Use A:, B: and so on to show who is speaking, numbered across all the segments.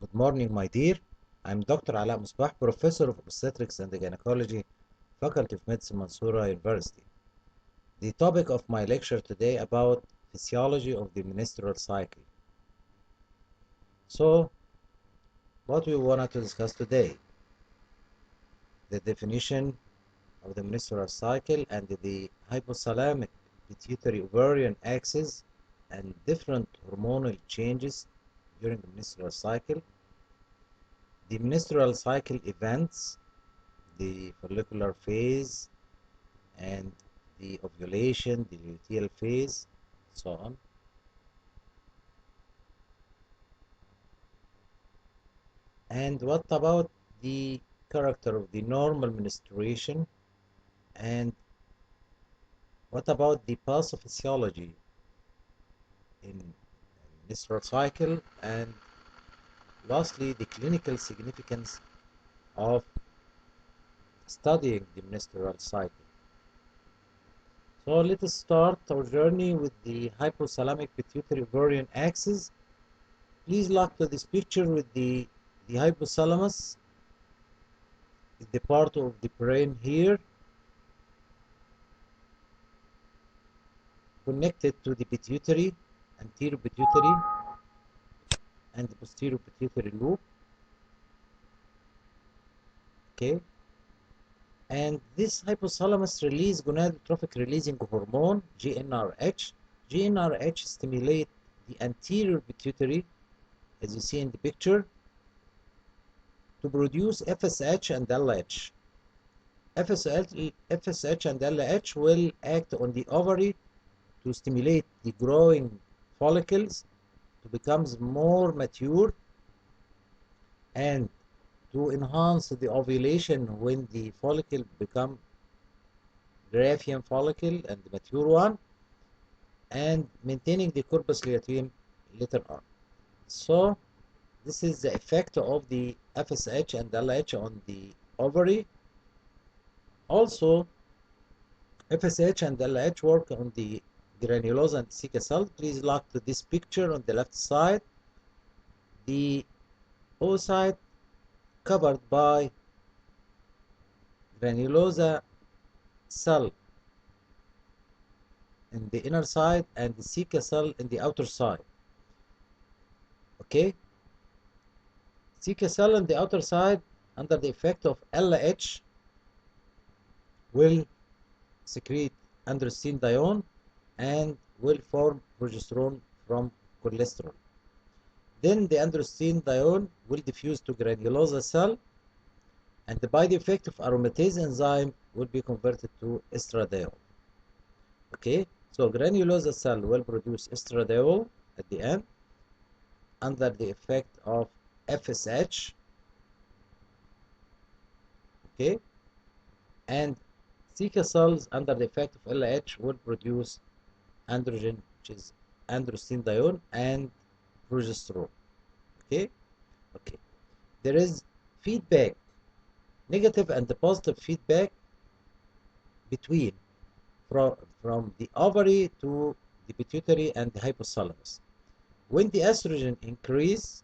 A: Good morning, my dear. I'm Dr. Ala Musbah, Professor of Obstetrics and Gynecology, Faculty of Medicine, Mansoura University. The topic of my lecture today about physiology of the menstrual cycle. So, what we wanted to discuss today, the definition of the menstrual cycle and the hypothalamic pituitary ovarian axis and different hormonal changes during the menstrual cycle, the menstrual cycle events, the follicular phase, and the ovulation, the luteal phase, so on. And what about the character of the normal menstruation? And what about the pathophysiology in menstrual cycle? And lastly, the clinical significance of studying the menstrual cycle. So let us start our journey with the hypothalamic pituitary ovarian axis. Please look to this picture with the hypothalamus is the part of the brain here connected to the pituitary, anterior pituitary and the posterior pituitary loop. Okay, and this hypothalamus release gonadotrophic releasing hormone GnRH. GnRH stimulate the anterior pituitary, as you see in the picture, to produce FSH and LH. FSH and LH will act on the ovary to stimulate the growing follicles to become more mature and to enhance the ovulation when the follicle become Graafian follicle and the mature one, and maintaining the corpus luteum later on. So this is the effect of the FSH and LH on the ovary. Also, FSH and LH work on the granulosa and theca cell. Please look to this picture on the left side. The oocyte covered by granulosa cell in the inner side and the theca cell in the outer side. Okay, theca cell on the outer side, under the effect of LH, will secrete androstenedione and will form progesterone from cholesterol. Then the androstenedione will diffuse to granulosa cell, and by the effect of aromatase enzyme will be converted to estradiol. Okay, so granulosa cell will produce estradiol at the end under the effect of FSH. Okay, and theca cells under the effect of LH will produce androgen, which is androstenedione and progesterone. Okay, there is feedback, negative and positive feedback between from the ovary to the pituitary and the hypothalamus. When the estrogen increase,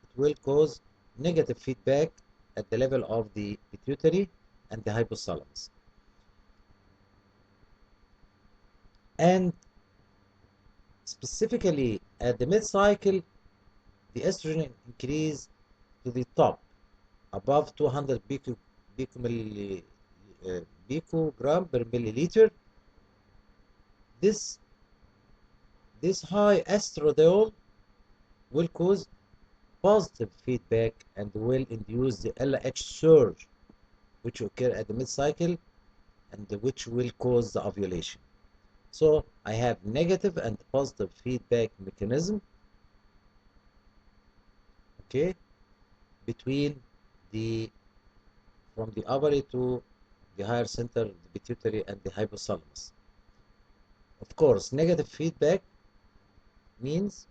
A: it will cause negative feedback at the level of the pituitary and the hypothalamus. And specifically at the mid-cycle, the estrogen increase to the top, above 200 picogram per milliliter. This high estradiol will cause positive feedback and will induce the LH surge, which occur at the mid-cycle and which will cause the ovulation. So I have negative and positive feedback mechanism, okay, between from the ovary to the higher center, the pituitary and the hypothalamus. Of course, negative feedback means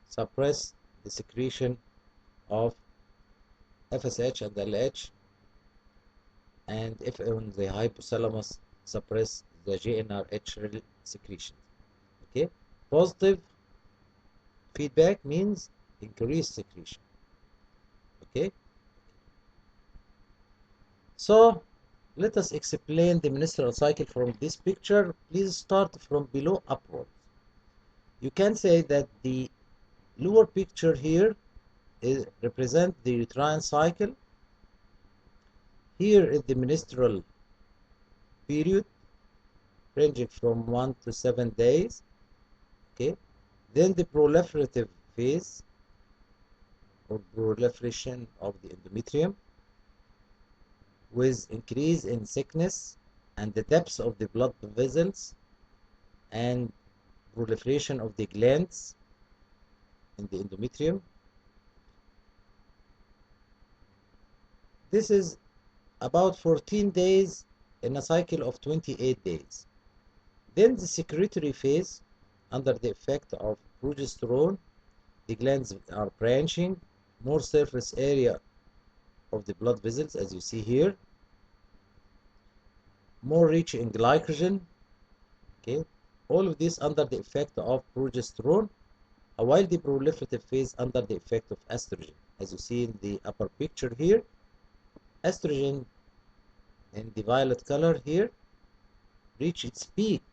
A: suppress the secretion of FSH and LH, and if on the hypothalamus, suppress the GnRH secretion. Okay, positive feedback means increased secretion. Okay, so let us explain the menstrual cycle from this picture. Please start from below upwards. You can say that the lower picture here represent the uterine cycle. Here is the menstrual period ranging from 1 to 7 days. Okay, then the proliferative phase or proliferation of the endometrium with increase in thickness and the depth of the blood vessels and proliferation of the glands in the endometrium. This is about 14 days in a cycle of 28 days. Then the secretory phase, under the effect of progesterone, the glands are branching, more surface area of the blood vessels, as you see here, more rich in glycogen. Okay, all of this under the effect of progesterone, while the proliferative phase under the effect of estrogen, as you see in the upper picture here. Estrogen in the violet color here reach its peak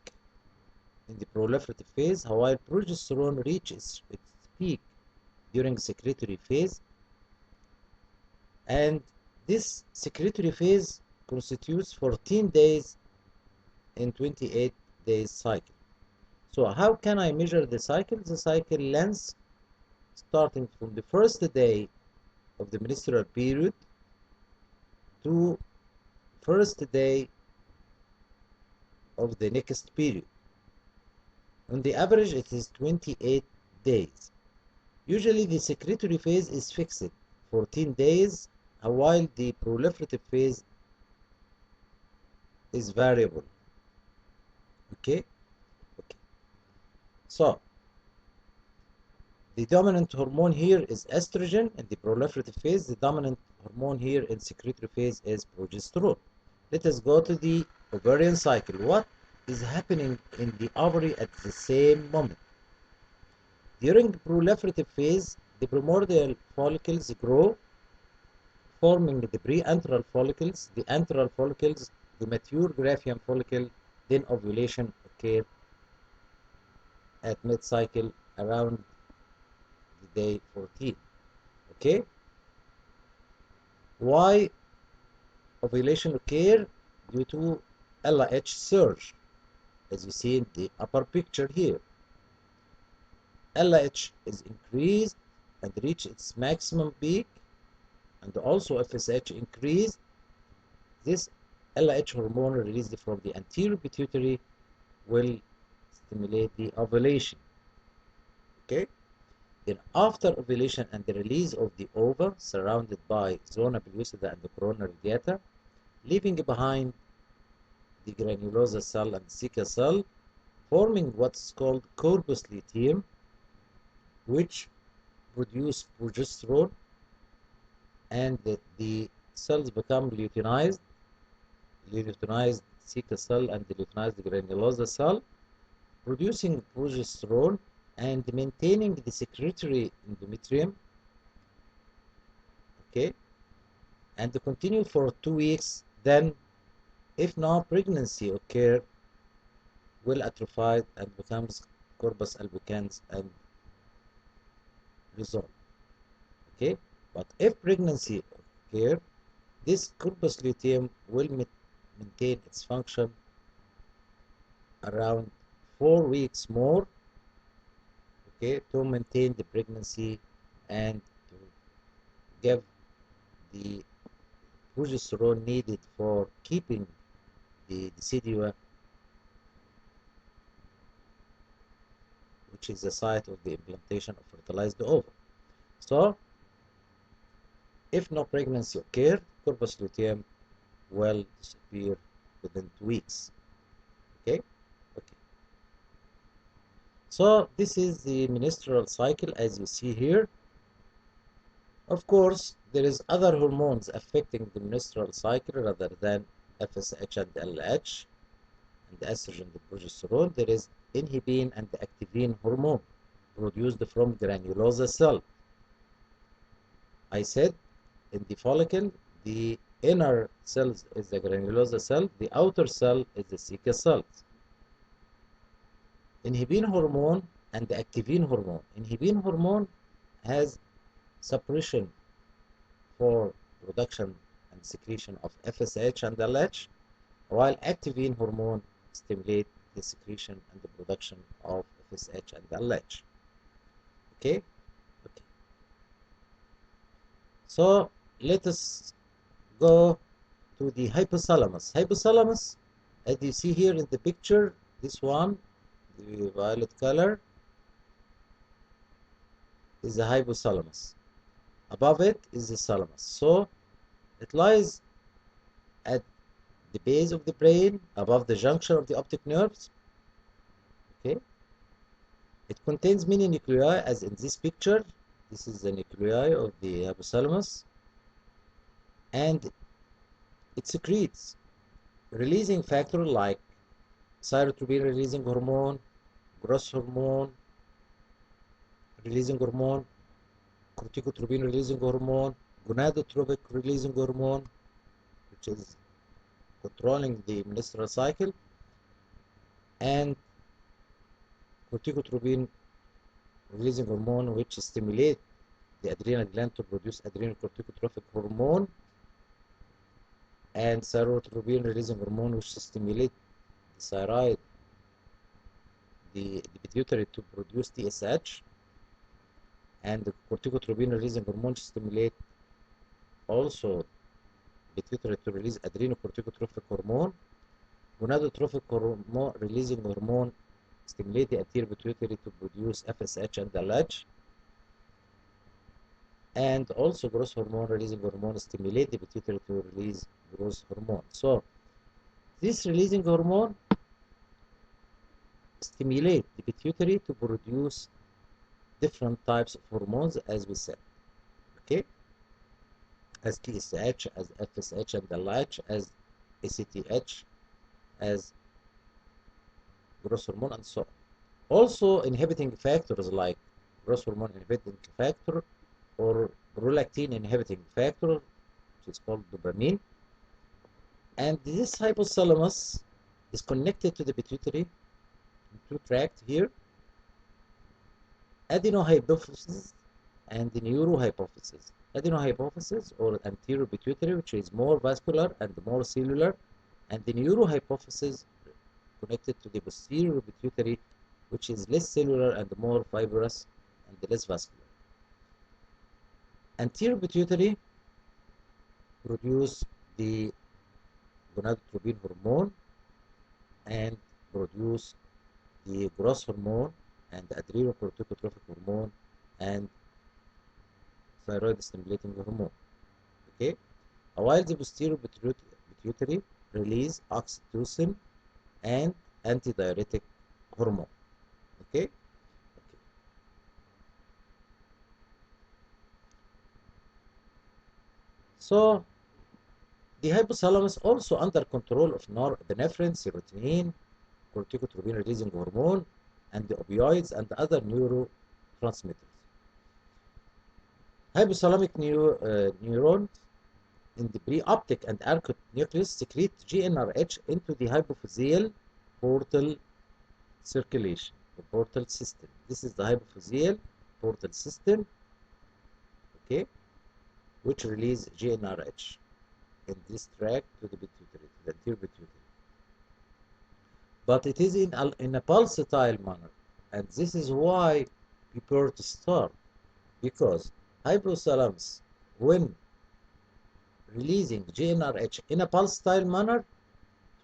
A: in the proliferative phase, while progesterone reaches its peak during secretory phase. And this secretory phase constitutes 14 days in 28 days cycle. So how can I measure the cycle? The cycle length starting from the first day of the menstrual period to first day of the next period. On the average, it is 28 days. Usually the secretory phase is fixed 14 days, while the proliferative phase is variable. Okay? Okay. So, the dominant hormone here is estrogen in the proliferative phase. The dominant hormone here in secretory phase is progesterone. Let us go to the ovarian cycle. What is happening in the ovary at the same moment? During the proliferative phase, the primordial follicles grow, forming the pre-antral follicles, the antral follicles, the mature Graafian follicle, then ovulation occurs at mid-cycle around the day 14. Okay? Why ovulation occurs? Due to LH surge, as you see in the upper picture here. LH is increased and reach its maximum peak, and also FSH increased. This LH hormone released from the anterior pituitary will stimulate the ovulation. Okay? Then after ovulation and the release of the ova surrounded by zona pellucida and the corona radiata, leaving behind the granulosa cell and theca cell, forming what's called corpus luteum, which produce progesterone, and the cells become luteinized theca cell and the luteinized granulosa cell, producing progesterone and maintaining the secretory endometrium. Okay, and to continue for 2 weeks. Then, if no pregnancy occur, will atrophy and becomes corpus albicans and resolve. Okay, but if pregnancy occur, this corpus luteum will maintain its function around 4 weeks more. Okay, to maintain the pregnancy and to give the progesterone needed for keeping the decidua, which is the site of the implantation of fertilized ovum. So, if no pregnancy occurred, corpus luteum will disappear within 2 weeks. Okay? Okay. So, this is the menstrual cycle as you see here. Of course, there is other hormones affecting the menstrual cycle rather than FSH and LH and the estrogen and progesterone. There is inhibin and the activin hormone produced from granulosa cell. I said in the follicle, the inner cells is the granulosa cell, the outer cell is the theca cells. Inhibin hormone and the activin hormone. Inhibin hormone has suppression for production and secretion of FSH and LH, while activin hormone stimulate the secretion and the production of FSH and LH. Okay? Okay. So let us go to the hypothalamus. Hypothalamus, as you see here in the picture, this one, the violet color, is the hypothalamus. Above it is the thalamus. So it lies at the base of the brain, above the junction of the optic nerves. Okay. It contains many nuclei, as in this picture. This is the nuclei of the hypothalamus, and it secretes releasing factor like thyrotropion releasing hormone, growth hormone releasing hormone, corticotropin releasing hormone, gonadotropic releasing hormone, which is controlling the menstrual cycle, and corticotropin releasing hormone, which stimulate the adrenal gland to produce adrenocorticotropic hormone, and thyrotropion releasing hormone, which stimulate the thyroid, the pituitary to produce TSH, and the corticotropin releasing hormone stimulate also pituitary to release adrenocorticotropic hormone. Gonadotropic hormone releasing hormone stimulate the anterior pituitary to produce FSH and LH, and also growth hormone releasing hormone stimulate the pituitary to release growth hormone. So this releasing hormone stimulate the pituitary to produce different types of hormones, as we said. Okay, as TSH, as FSH and LH, as ACTH, as growth hormone, and so on. Also inhibiting factors like growth hormone inhibiting factor or prolactin inhibiting factor, which is called dopamine. And this hypothalamus is connected to the pituitary in two tracts here, adenohypophysis and the neurohypophysis. Adenohypophysis or anterior pituitary, which is more vascular and more cellular, and the neurohypophysis connected to the posterior pituitary, which is less cellular and more fibrous and less vascular. Anterior pituitary produce the gonadotropin hormone and produce the growth hormone and adrenocorticotropic hormone and thyroid stimulating hormone. Okay, while the posterior pituitary release oxytocin and antidiuretic hormone. Okay. So the hypothalamus also under control of norepinephrine, serotonin, corticotropin releasing hormone, and the opioids and other neurotransmitters. Hypothalamic neurons in the preoptic and arcuate nucleus secrete GnRH into the hypophyseal portal circulation, the portal system. This is the hypophyseal portal system, okay, which release GnRH in this tract to the pituitary, to the anterior pituitary. But it is in a pulsatile manner, and this is why puberty starts, because hypothalamus, when releasing GnRH in a pulsatile manner, it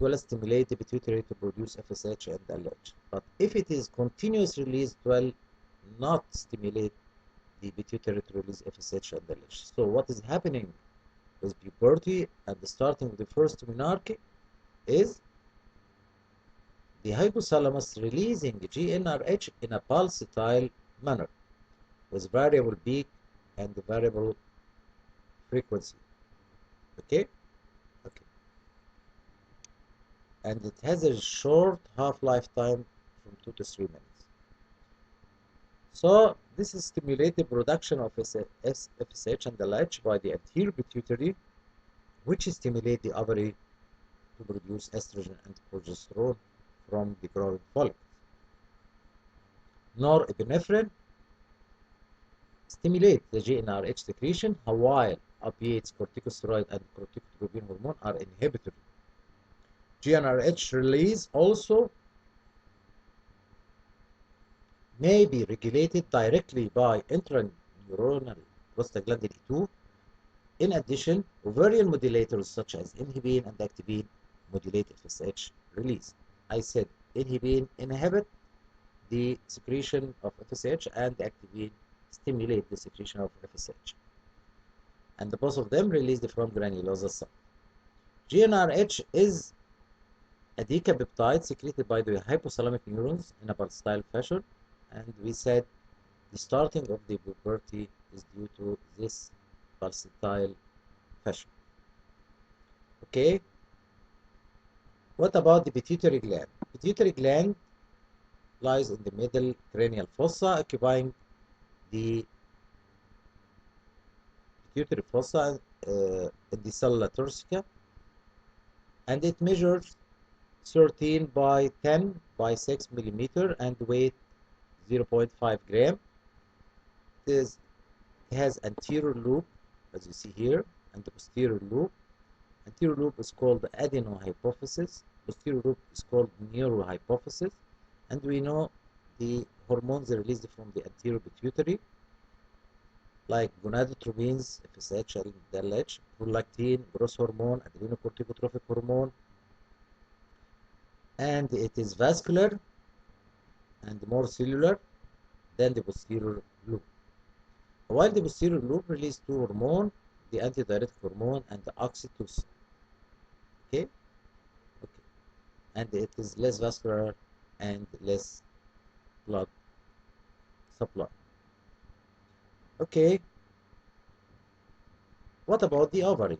A: will stimulate the pituitary to produce FSH and LH. But if it is continuous release, it will not stimulate the pituitary to release FSH and LH. So what is happening with puberty at the starting of the first menarche is the hypothalamus releasing GnRH in a pulsatile manner with variable peak and variable frequency. Okay? Okay. And it has a short half-life time from 2 to 3 minutes. So this is stimulate the production of FSH and LH by the anterior pituitary, which stimulate the ovary to produce estrogen and progesterone from the growing follicle. Norepinephrine stimulate the GnRH secretion, while opiates, corticosteroid, and corticotropin hormone are inhibitory. GnRH release also may be regulated directly by intraneuronal prostaglandin E2. In addition, ovarian modulators such as Inhibin and activin modulate FSH release. I said Inhibin inhibit the secretion of FSH and activin stimulate the secretion of FSH. And both of them released from granulosa cell. GnRH is a decapeptide secreted by the hypothalamic neurons in a pulsatile fashion, and we said the starting of the puberty is due to this pulsatile fashion. Okay, what about the pituitary gland? Pituitary gland lies in the middle cranial fossa, occupying the pituitary fossa in the cella turcica, and it measures 13 by 10 by 6 millimeter and weight 0.5 gram. It has anterior loop, as you see here, and the posterior loop. Anterior loop is called adenohypophysis, posterior loop is called neurohypophysis, and we know the hormones released from the anterior pituitary, like gonadotropins, FSH and LH, prolactin, growth hormone, adrenocorticotropic hormone, and it is vascular and more cellular than the posterior loop. While the posterior loop releases two hormones, the antidiuretic hormone and the oxytocin. Okay? Okay. And it is less vascular and less blood supply. Okay. What about the ovary?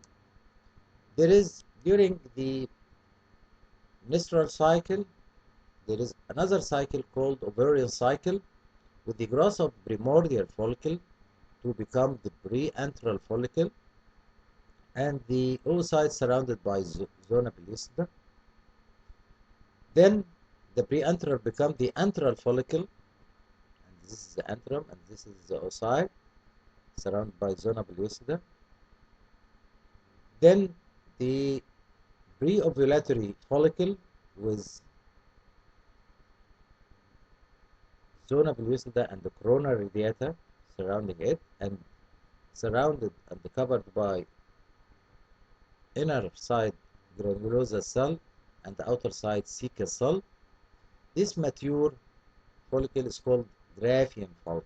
A: There is, during the menstrual cycle, there is another cycle called ovarian cycle, with the growth of primordial follicle to become the pre-antral follicle, and the oocyte surrounded by zona pellucida. Then the pre-antral become the antral follicle, and this is the antrum, and this is the oocyte surrounded by zona pellucida. Then the pre-ovulatory follicle with zona pellucida and the corona radiata surrounding it, and surrounded and covered by inner side granulosa cell and the outer side cecal cell. This mature follicle is called Graafian follicle.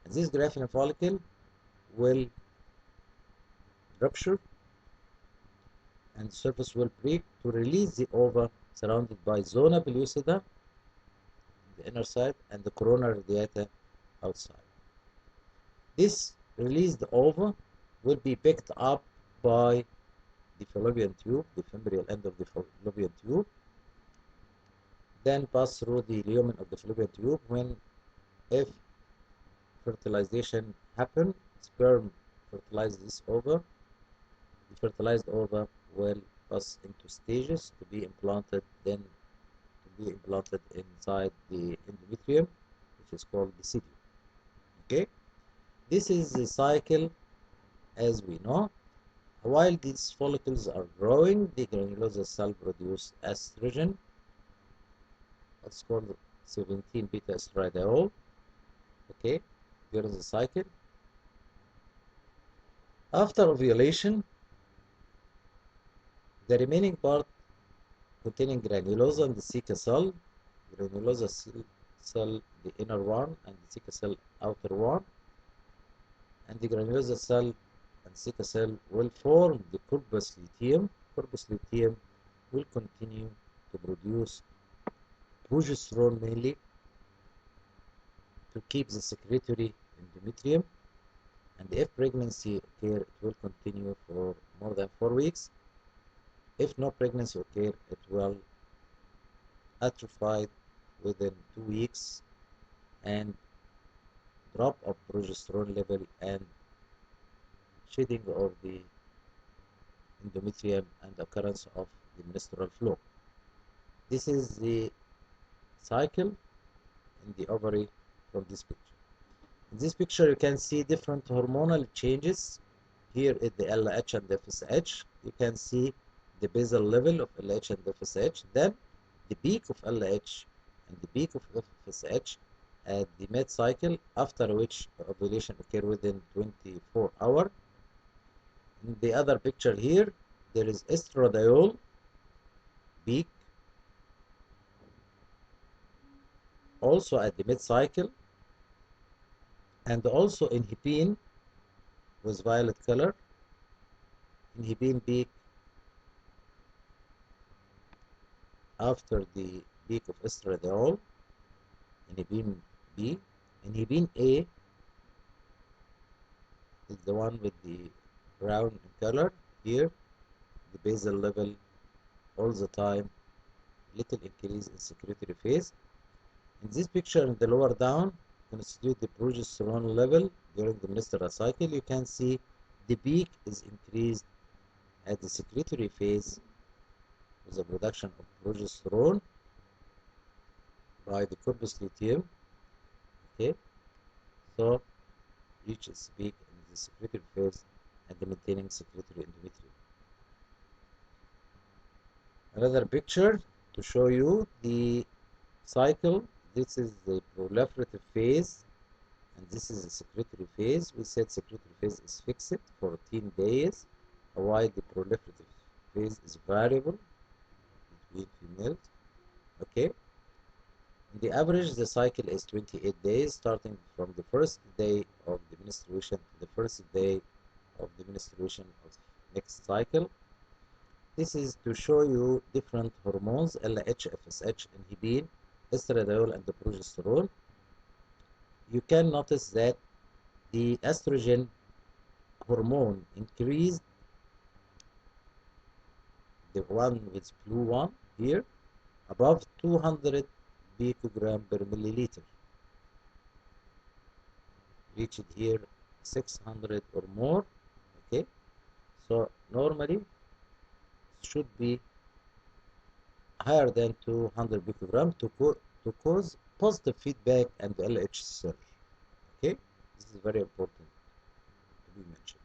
A: And this Graafian follicle will rupture and the surface will break to release the ova surrounded by zona pellucida, the inner side, and the corona radiata outside. This released ova will be picked up by the fallopian tube, the femoral end of the fallopian tube, then pass through the lumen of the fallopian tube. When, if fertilization happen, sperm fertilize this ova. The fertilized ova will pass into stages to be implanted, then to be implanted inside the endometrium, which is called the deciduum. Okay, this is the cycle as we know. While these follicles are growing, the granulosa cell produce estrogen, what's called 17 beta estradiol, okay, during the cycle. After ovulation, the remaining part containing granulosa and the cecal cell, granulosa cell, the inner one, and the cecal cell, outer one, and the granulosa cell and cecal cell will form the corpus luteum. Corpus luteum will continue to produce progesterone mainly to keep the secretory endometrium, and if pregnancy occur, it will continue for more than 4 weeks. If no pregnancy occur, it will atrophy within 2 weeks, and drop of progesterone level and shedding of the endometrium and occurrence of the menstrual flow. This is the cycle in the ovary from this picture. In this picture, you can see different hormonal changes. Here is the LH and FSH. You can see the basal level of LH and FSH, then the peak of LH and the peak of FSH at the mid-cycle, after which ovulation occurs within 24 hours. In the other picture here, there is estradiol peak, also at the mid-cycle, and also inhibin with violet color, inhibin peak after the peak of estradiol, inhibin B. Inhibin A is the one with the brown color here, the basal level all the time, little increase in secretory phase. In this picture, in the lower down, constitute the progesterone level during the menstrual cycle. You can see the peak is increased at the secretory phase with the production of progesterone by the corpus luteum. Okay, so reaches peak in the secretory phase and the maintaining secretory endometrium. Another picture to show you the cycle. This is the proliferative phase and this is the secretory phase. We said secretory phase is fixed 14 days, while the proliferative phase is variable between females. Okay, the average the cycle is 28 days, starting from the first day of the menstruation to the first day of the menstruation of next cycle. This is to show you different hormones, LH, FSH, inhibin, estradiol, and the progesterone. You can notice that the estrogen hormone increased, the one with blue one here, above 200 picogram per milliliter. Reached here 600 or more. Okay, so normally should be higher than 200 picogram to cause positive feedback and LH surge. Okay, this is very important to be mentioned.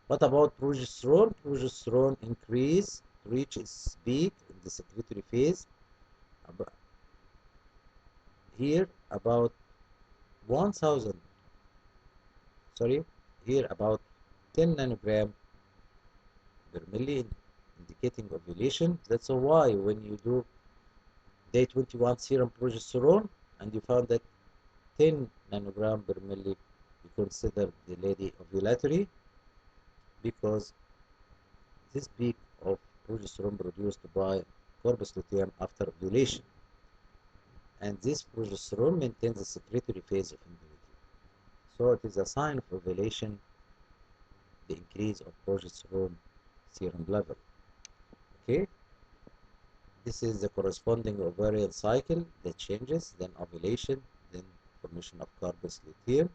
A: What about progesterone? Progesterone increase to reach its peak in the secretory phase. Here about 1000, sorry, here about 10 nanogram per milli, indicating ovulation. That's why when you do day 21 serum progesterone and you found that 10 nanogram per milli, you consider the lady ovulatory, because this peak of progesterone produced by corpus luteum after ovulation, and this progesterone maintains the secretory phase of endometrium. So it is a sign of ovulation, the increase of progesterone serum level. Okay, this is the corresponding ovarian cycle that changes, then ovulation, then formation of corpus luteum.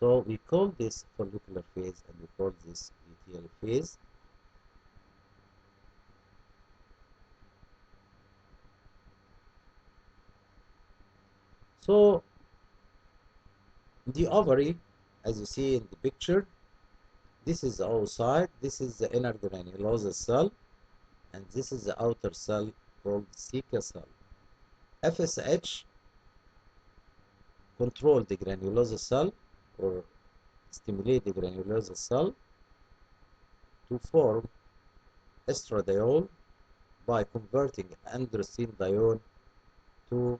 A: So we call this follicular phase and we call this luteal phase. So the ovary, as you see in the picture, this is the outside, this is the inner granulosa cell, and this is the outer cell called ceca cell. FSH control the granulosa cell or stimulate the granulosa cell to form estradiol by converting androstenedione to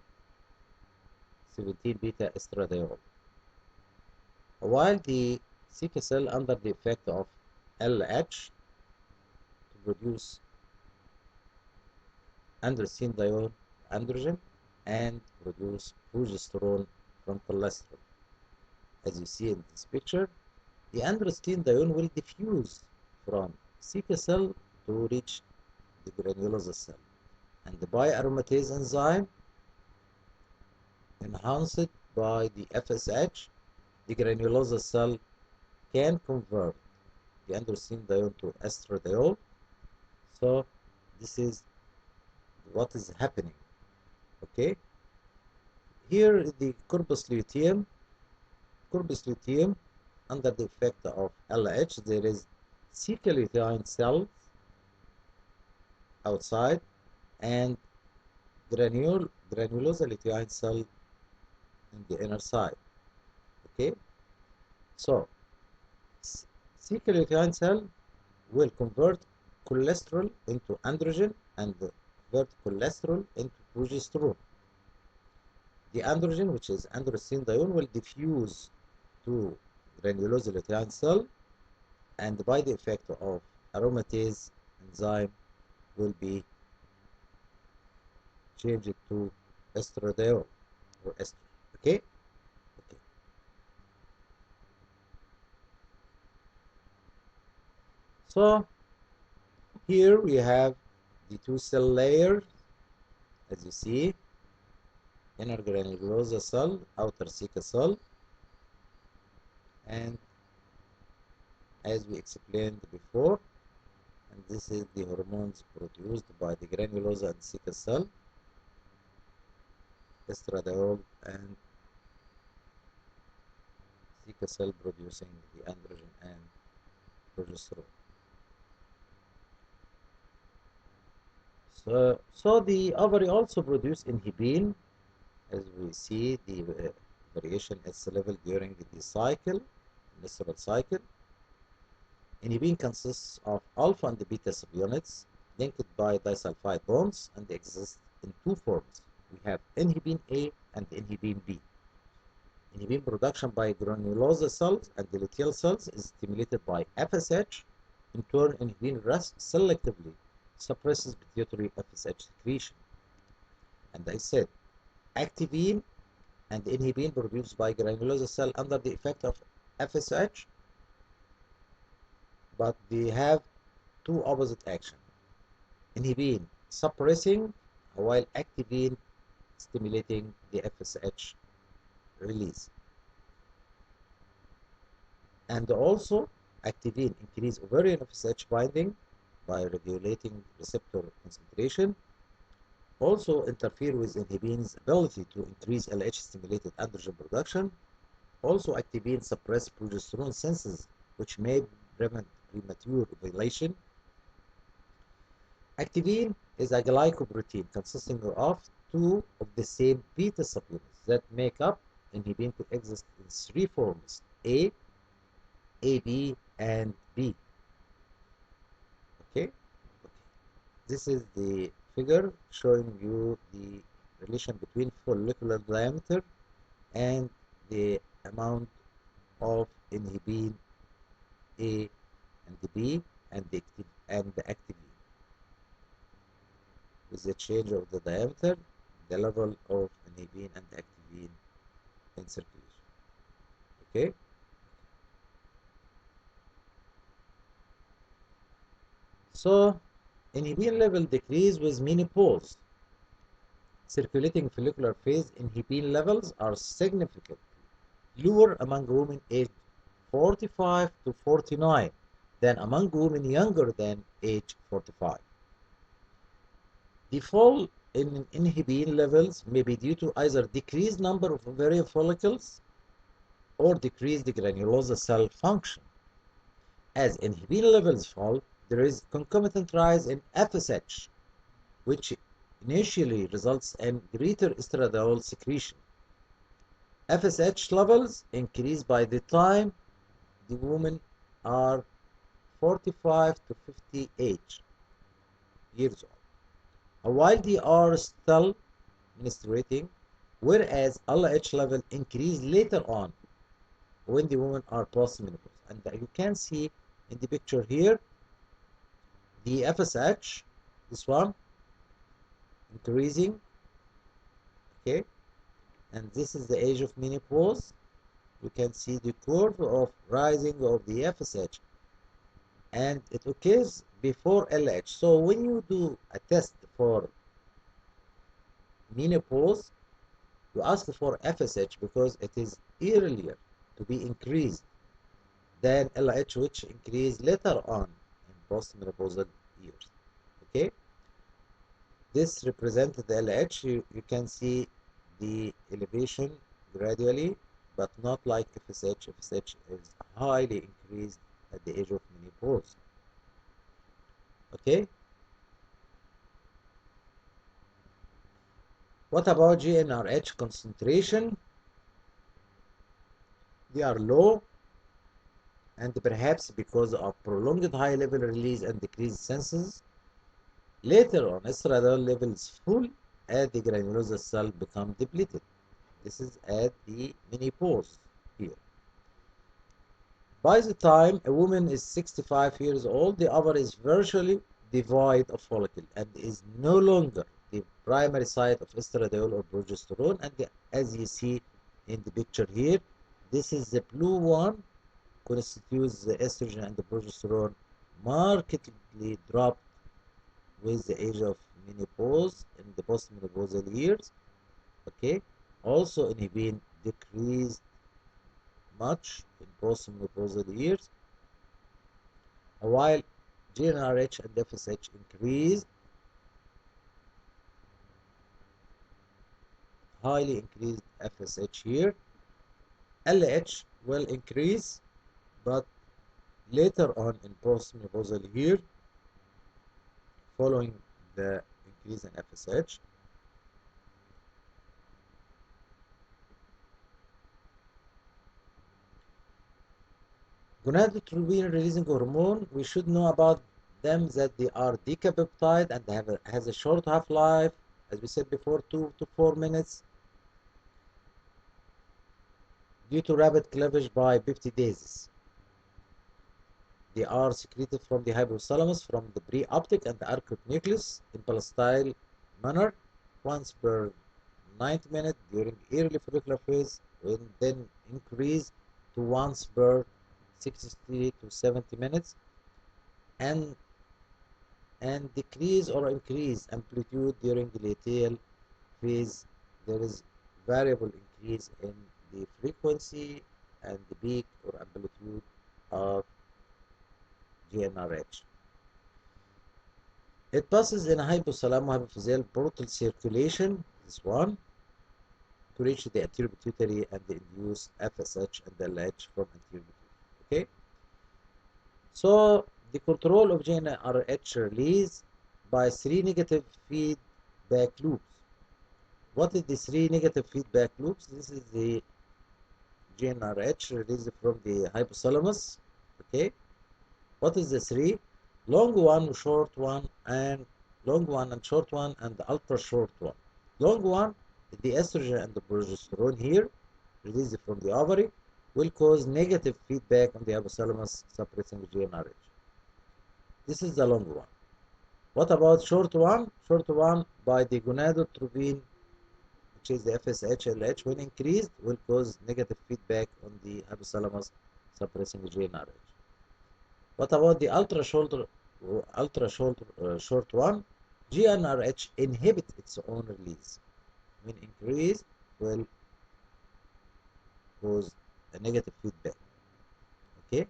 A: 17-beta estradiol. While the ceca cell, under the effect of LH, to produce androstenedione androgen and produce progesterone from cholesterol. As you see in this picture, the androstenedione will diffuse from ceca cell to reach the granulosa cell, and the bioaromatase enzyme, enhanced by the FSH, the granulosa cell can convert the androstenedione to estradiol. So this is what is happening. Okay, here is the corpus luteum. Corpus luteum, under the effect of LH, there is cecal lutein cells outside and granulosa lutein cell in the inner side. Okay, so cecal lutein cell will convert cholesterol into androgen and convert cholesterol into progesterone. The androgen, which is androstenedione, will diffuse to granulosa lutein cell, and by the effect of aromatase enzyme will be changed to estradiol or estrogen. Okay? Okay. So here we have the two cell layers, as you see, inner granulosa cell, outer cecal cell, and as we explained before, and this is the hormones produced by the granulosa and cecal cell, estradiol and cecal cell producing the androgen and progesterone. So the ovary also produce inhibin, as we see the variation S level during the cycle, menstrual cycle. Inhibin consists of alpha and beta subunits linked by disulfide bonds and exist in two forms. We have inhibin A and inhibin B. Inhibin production by granulosa cells and the luteal cells is stimulated by FSH. In turn, inhibin selectively suppresses pituitary FSH secretion. And I said, activin and inhibin produced by granulosa cell under the effect of FSH, but they have two opposite action. Inhibin suppressing, while activin stimulating the FSH release. And also, activin increase ovarian FSH binding by regulating receptor concentration. Also interfere with inhibin's ability to increase LH-stimulated androgen production. Also, activin suppress progesterone synthesis, which may prevent premature ovulation. Activin is a glycoprotein consisting of two of the same beta subunits that make up inhibin to exist in three forms: A, AB, and B. Okay? This is the figure showing you the relation between follicular diameter and the amount of inhibin A and B and the activin. With the change of the diameter, the level of inhibin and activin in circulation. Okay? So, inhibin level decrease with menopause. Circulating follicular phase inhibin levels are significantly lower among women aged 45 to 49 than among women younger than age 45. The fall in inhibin levels may be due to either decreased number of ovarian follicles or decreased granulosa cell function. As inhibin levels fall, there is concomitant rise in FSH, which initially results in greater estradiol secretion. FSH levels increase by the time the women are 45 to 58 years old, while they are still menstruating, whereas LH level increase later on when the women are post-menopause. And you can see in the picture here, the FSH, this one, increasing, okay, and this is the age of menopause. You can see the curve of rising of the FSH, and it occurs before LH. So when you do a test for menopause, you ask for FSH because it is earlier to be increased than LH, which increase later on in postmenopausal years. Okay, this represents the LH. You can see the elevation gradually, but not like FSH. FSH is highly increased at the age of menopause. Okay, what about GnRH concentration? They are low, and perhaps because of prolonged high level release and decreased senses. Later on, estradiol levels fall as the granulosa cell become depleted. This is at the menopause here. By the time a woman is 65 years old, the ovary is virtually devoid of follicle and is no longer the primary site of estradiol or progesterone. And as you see in the picture here, this is the blue one, constitutes the estrogen and the progesterone markedly dropped with the age of menopause in the postmenopausal years. Okay, also inhibin decreased much in postmenopausal years, while GnRH and FSH increased, highly increased FSH here. LH will increase, but later on in postmenopausal year, following the increase in FSH. Gonadotropin releasing hormone, we should know about them that they are decapeptide and has a short half-life, as we said before, 2 to 4 minutes, due to rapid cleavage by peptidases. They are secreted from the hypothalamus from the preoptic and the arcuate nucleus in pulsatile manner once per 90 minutes during early follicular phase, and then increase to once per 60 to 70 minutes, and decrease or increase amplitude during the luteal phase. There is variable increase in the frequency and the peak or amplitude of GnRH. It passes in hypothalamo-hypophyseal portal circulation, this one, to reach the anterior pituitary and induce FSH and LH from anterior pituitary. Okay, so the control of GnRH release by 3 negative feedback loops. What is the 3 negative feedback loops? This is the GnRH released from the hypothalamus. Okay, what is the 3? Long one, short one, and long one and short one, and the ultra short one. Long one, the estrogen and the progesterone here, released from the ovary, will cause negative feedback on the hypothalamus, suppressing GnRH. This is the long one. What about short one? Short one by the gonadotropin, which is the FSH LH, when increased, will cause negative feedback on the hypothalamus, suppressing GnRH. What about the ultra short one? GnRH inhibits its own release. When increased, will cause a negative feedback. Okay,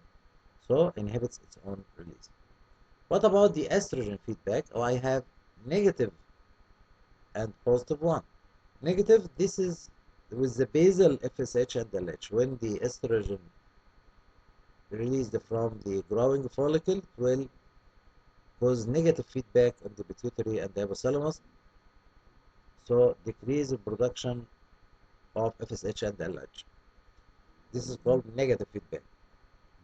A: so inhibits its own release. What about the estrogen feedback? Oh, I have negative and positive one. Negative, this is with the basal FSH and LH. When the estrogen released from the growing follicle, will cause negative feedback on the pituitary and the hypothalamus, so decrease the production of FSH and LH. This is called negative feedback.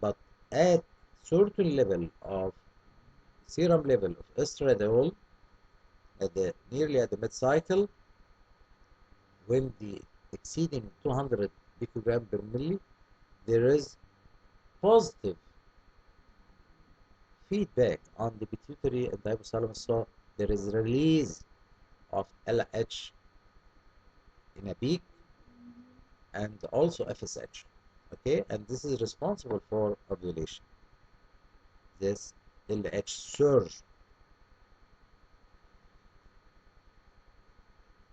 A: But at certain level of serum level of estradiol, nearly at the mid-cycle, when the exceeding 200 picogram per milli, there is positive feedback on the pituitary and the hypothalamus, so there is release of LH in a peak and also FSH. Okay, and this is responsible for ovulation, this LH surge.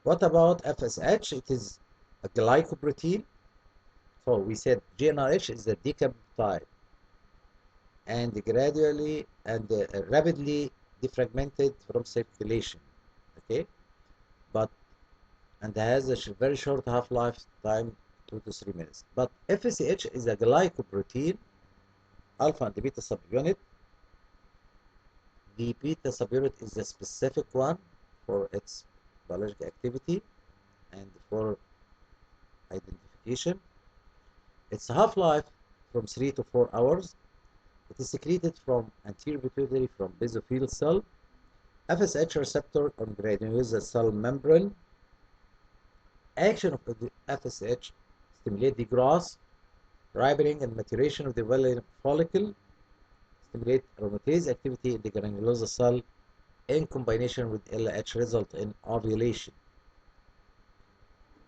A: What about FSH? It is a glycoprotein So we said GnRH is the decapeptide and gradually and rapidly defragmented from circulation. Okay, but and has a very short half-life time, 2 to 3 minutes. But FSH is a glycoprotein, alpha and beta subunit. The beta subunit is a specific one for its biological activity and for identification. Its half-life from 3 to 4 hours. It is secreted from anterior pituitary from basophil cell. FSH receptor on granulosa cell membrane. Action of the FSH stimulate the growth, ripening and maturation of the ovarian follicle, stimulate aromatase activity in the granulosa cell in combination with LH result in ovulation.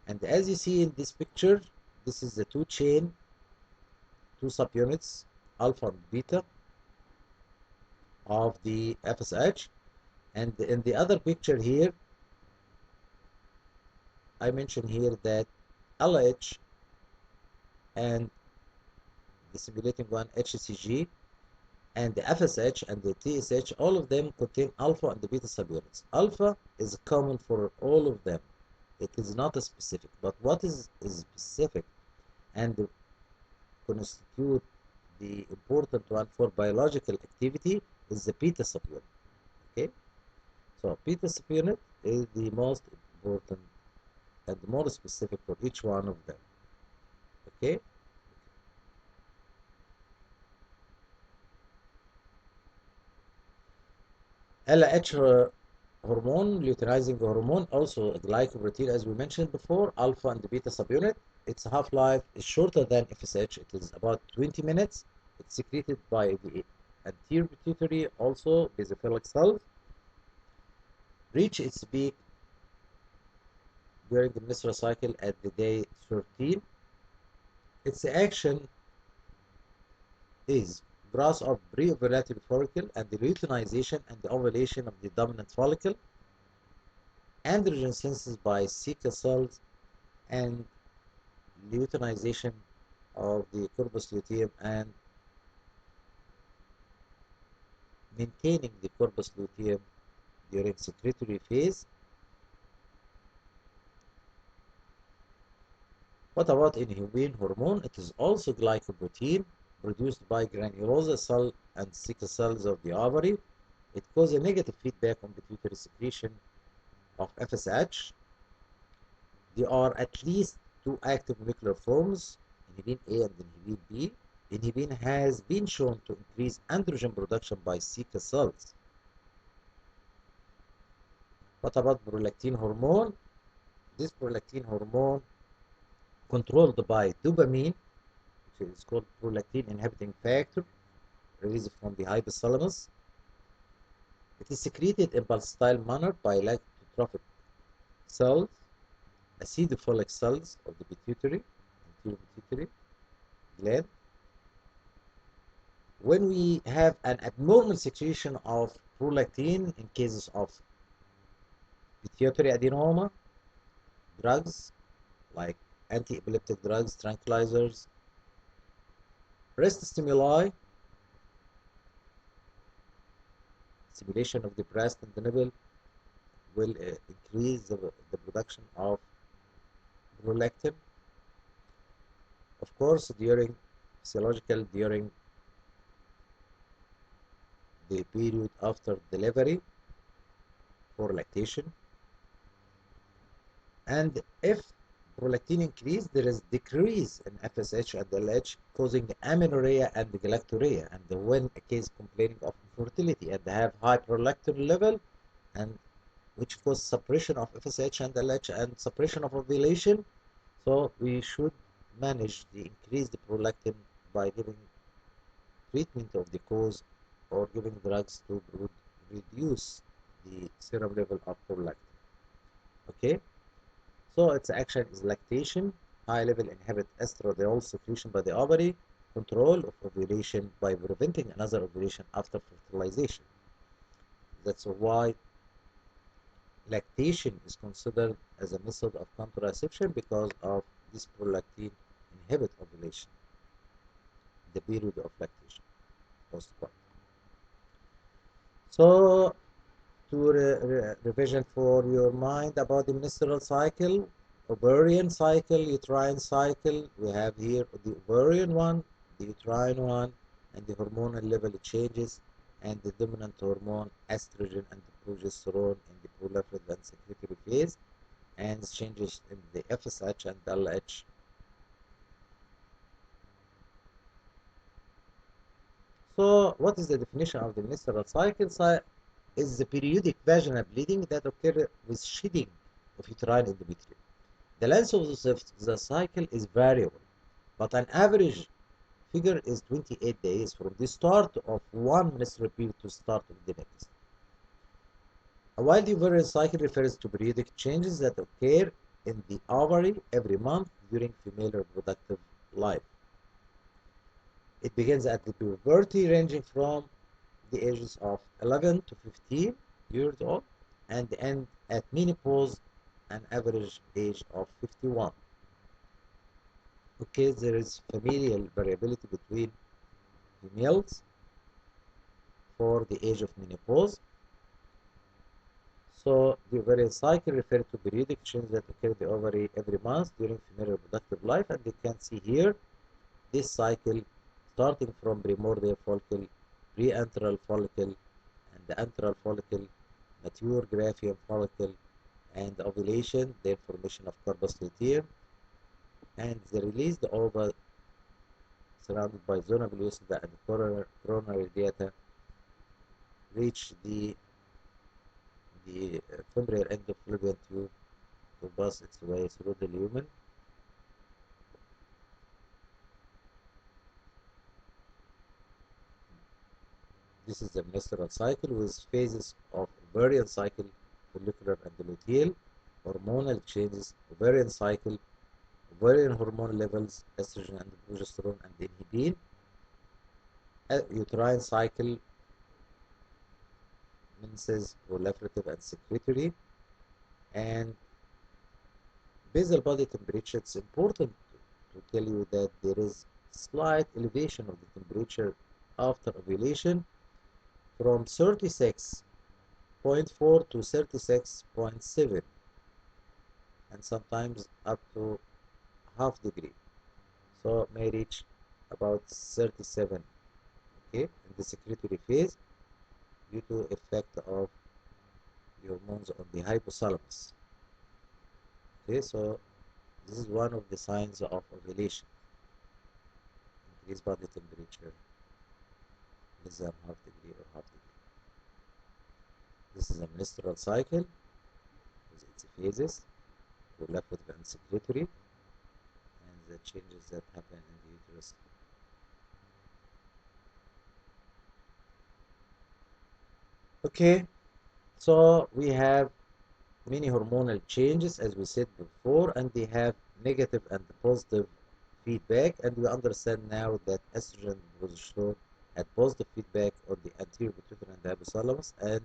A: And as you see in this picture, this is the two subunits, alpha and beta of the FSH. And in the other picture here, I mentioned here that LH and the stimulating one HCG and the FSH and the TSH, all of them contain alpha and the beta subunits. Alpha is common for all of them. It is not a specific, but what is specific and constitute the important one for biological activity is the beta subunit. Okay, so beta subunit is the most important and more specific for each one of them. Okay. LH hormone, luteinizing hormone, also a glycoprotein as we mentioned before, alpha and beta subunit. Its half-life is shorter than FSH. It is about 20 minutes. It's secreted by the anterior pituitary, also basophilic cells. Reach its peak during the menstrual cycle at the day 13. Its action is growth of pre-ovulatory follicle and the luteinization and the ovulation of the dominant follicle, androgen synthesis by Cervical cells, and luteinization of the corpus luteum and maintaining the corpus luteum during secretory phase. What about inhibin hormone? It is also glycoprotein produced by granulosa cell and Cervical cells of the ovary. It causes a negative feedback on pituitary secretion of FSH. There are at least two active molecular forms, inhibin A and inhibin B. Inhibin has been shown to increase androgen production by Cervical cells. What about prolactin hormone? This prolactin hormone controlled by dopamine, which is called prolactin inhibiting factor, released from the hypothalamus. It is secreted in pulsatile manner by lactotrophic cells, acidophilic cells of the pituitary, anterior pituitary gland. When we have an abnormal secretion of prolactin in cases of pituitary adenoma, drugs like anti-epileptic drugs, tranquilizers, breast stimuli, stimulation of the breast and the nipple will increase the production of prolactin. Of course, during the period after delivery for lactation. And if prolactin increase, there is decrease in FSH and LH, causing amenorrhea and galactorrhea. And when a case complaining of infertility and they have high prolactin level, and which cause suppression of FSH and LH and suppression of ovulation, so we should manage the increased prolactin by giving treatment of the cause or giving drugs to reduce the serum level of prolactin. Okay. So its action is lactation, high level inhibit estradiol secretion by the ovary, control of ovulation by preventing another ovulation after fertilization. That's why lactation is considered as a method of contraception because of this prolactin inhibit ovulation, the period of lactation, postpartum. So, to revision for your mind about the menstrual cycle, ovarian cycle, uterine cycle, we have here the ovarian one, the uterine one, and the hormonal level changes, and the dominant hormone, estrogen and the progesterone in the proliferative and secretory phase, and changes in the FSH and LH. So, what is the definition of the menstrual cycle? Is the periodic vaginal bleeding that occurs with shedding of uterine endometrium. The length of the cycle is variable, but an average figure is 28 days from the start of one menstrual period to start of the next. While the ovarian cycle refers to periodic changes that occur in the ovary every month during female reproductive life. It begins at the puberty, ranging from the ages of 11 to 15 years old, and end at menopause, an average age of 51. Okay, there is familial variability between females for the age of menopause. So the ovarian cycle refers to periodic changes that occur in the ovary every month during female reproductive life, and you can see here this cycle starting from primordial follicle, pre-antral follicle, and the antral follicle, mature graphian follicle, and ovulation, the formation of corpus luteum, and the released ova surrounded by zona pellucida and coronary data reach the fimbrial end of fallopian tube to pass its way through the lumen. This is the menstrual cycle with phases of ovarian cycle, follicular and luteal, hormonal changes, ovarian cycle, ovarian hormone levels, estrogen and progesterone and inhibin, uterine cycle, menses, proliferative and secretory, and basal body temperature. It's important to tell you that there is slight elevation of the temperature after ovulation from 36.4 to 36.7, and sometimes up to half degree. So it may reach about 37, okay, in the secretory phase due to effect of the hormones on the hypothalamus. Okay, so this is one of the signs of ovulation. Increased body temperature less than half degree or half degree. This is a menstrual cycle with its phases, proliferative and secretory, and the changes that happen in the uterus. Okay, so we have many hormonal changes, as we said before, and they have negative and positive feedback, and we understand now that estrogen and progesterone had positive feedback on the anterior pituitary and the hypothalamus, and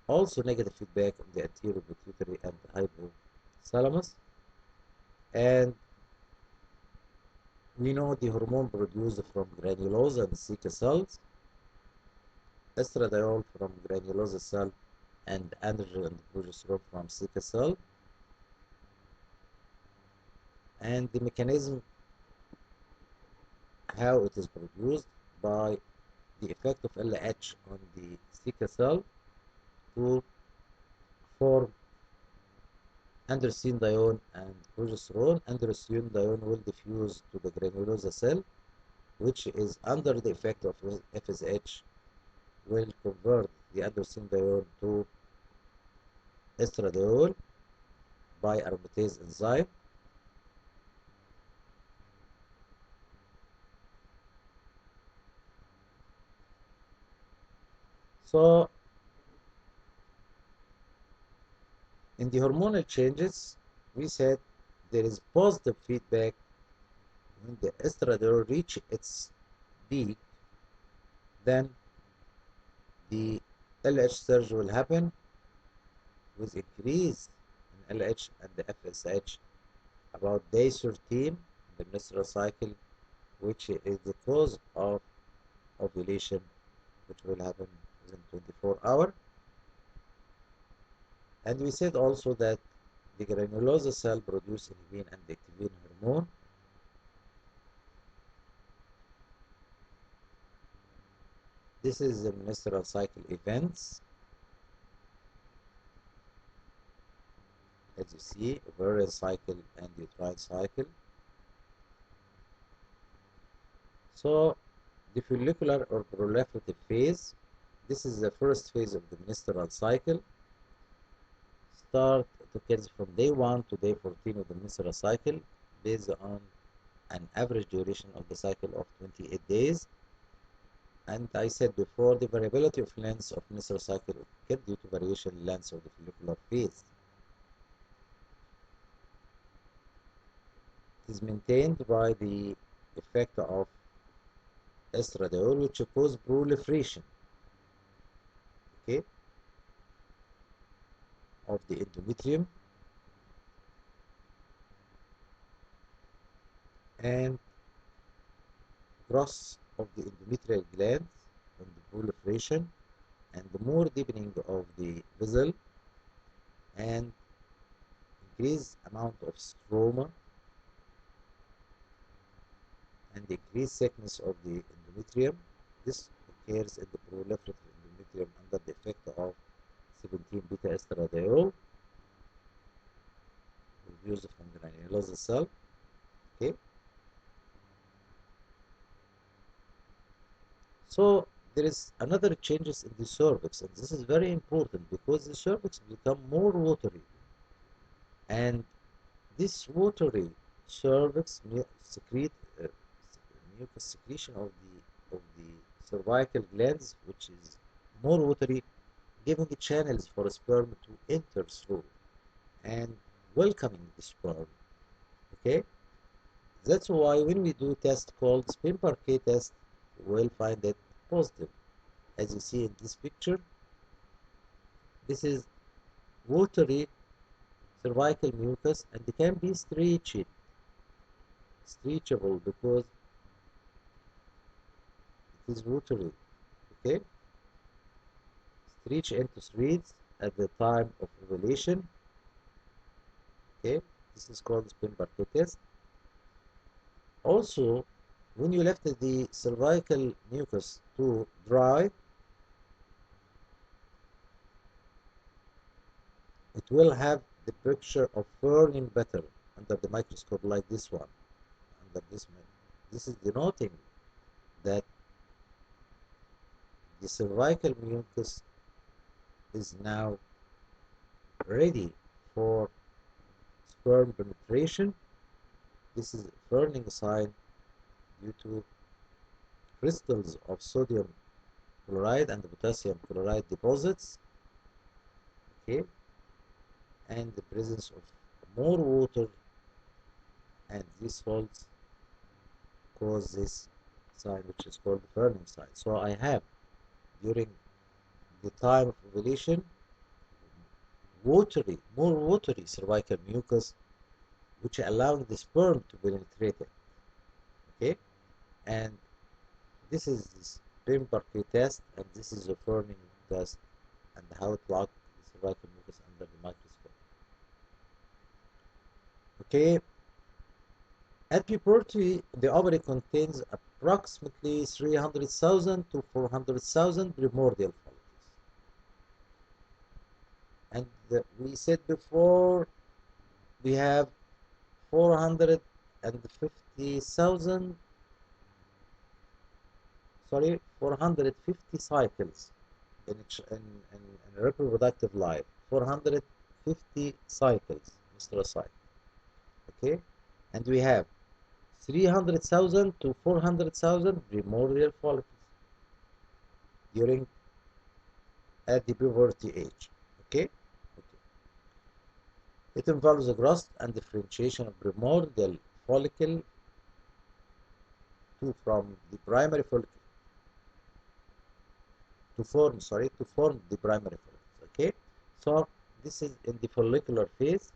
A: also negative feedback on the anterior pituitary and the hypothalamus. And we know the hormone produced from granulosa and Zika cells, estradiol from granulosa cell, and androgen and progesterone from Zika cell. And the mechanism how it is produced by the effect of LH on the Zika cell to form androstenedione and progesterone. Androstenedione will diffuse to the granulosa cell, which is under the effect of FSH, will convert the androstenedione to estradiol by aromatase enzyme. So in the hormonal changes, we said there is positive feedback when the estradiol reach its peak, then the LH surge will happen with increase in LH and the FSH about day 13 the menstrual cycle, which is the cause of ovulation, which will happen within 24 hours. And we said also that the granulosa cell produce inhibin and activin hormone. This is the menstrual cycle events. As you see, ovarian cycle and uterine cycle. So the follicular or proliferative phase, this is the first phase of the menstrual cycle. Start to occurs from day 1 to day 14 of the menstrual cycle based on an average duration of the cycle of 28 days. And I said before, the variability of length of menstrual cycle occurs due to variation in length of the follicular phase. It is maintained by the effect of estradiol, which causes proliferation, okay, of the endometrium and growth of the endometrial gland and the proliferation and the more deepening of the vessel and increased amount of stroma and increased thickness of the endometrium. This occurs in the proliferative endometrium under the effect of 17 beta estradiol produced from the granulosa cell. Okay. So there is another changes in the cervix, and this is very important because the cervix become more watery, and this watery cervix secrete mucus secretion of the cervical glands, which is more watery, giving the channels for sperm to enter through and welcoming the sperm. Okay, that's why when we do test called spin parquet test, we'll find it positive. As you see in this picture, this is watery cervical mucus, and it can be stretchable because it is watery. Okay, stretch into threads at the time of ovulation. Okay, this is called spin parquet test. Also, when you left the cervical mucus to dry, it will have the picture of burning better under the microscope, like this one. Under this is denoting that the cervical mucus is now ready for sperm penetration. This is a burning sign due to crystals of sodium chloride and potassium chloride deposits, okay, and the presence of more water, and these salts cause this sign, which is called the burning sign. So I have, during the time of ovulation, more watery cervical mucus, which allowing the sperm to penetrate it. Okay, and this is the spin parquet test, and this is the burning test, and how it locks the cervical mucus under the microscope. Okay, at puberty, the ovary contains approximately 300,000 to 400,000 primordial follicles. And we said before, we have 450,000, 450 cycles in reproductive life. 450 cycles, menstrual cycle. Okay, and we have 300,000 to 400,000 primordial follicles at the puberty age. Okay? It involves the growth and differentiation of primordial follicle from the primary follicle to form the primary follicles. Okay, so this is in the follicular phase.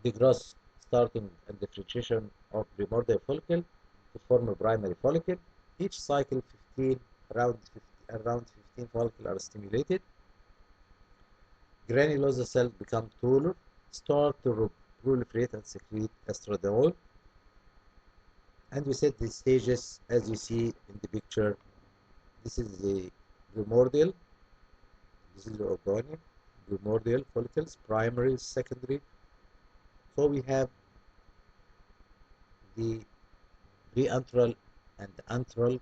A: The growth starting and differentiation of primordial follicle to form a primary follicle. Each cycle 15 around 15 follicles are stimulated. Granulosa cells become taller, start to proliferate and secrete estradiol. And we set the stages as you see in the picture. This is the primordial, this is the Ovarian, primordial follicles, primary, secondary. So we have the pre-antral and antral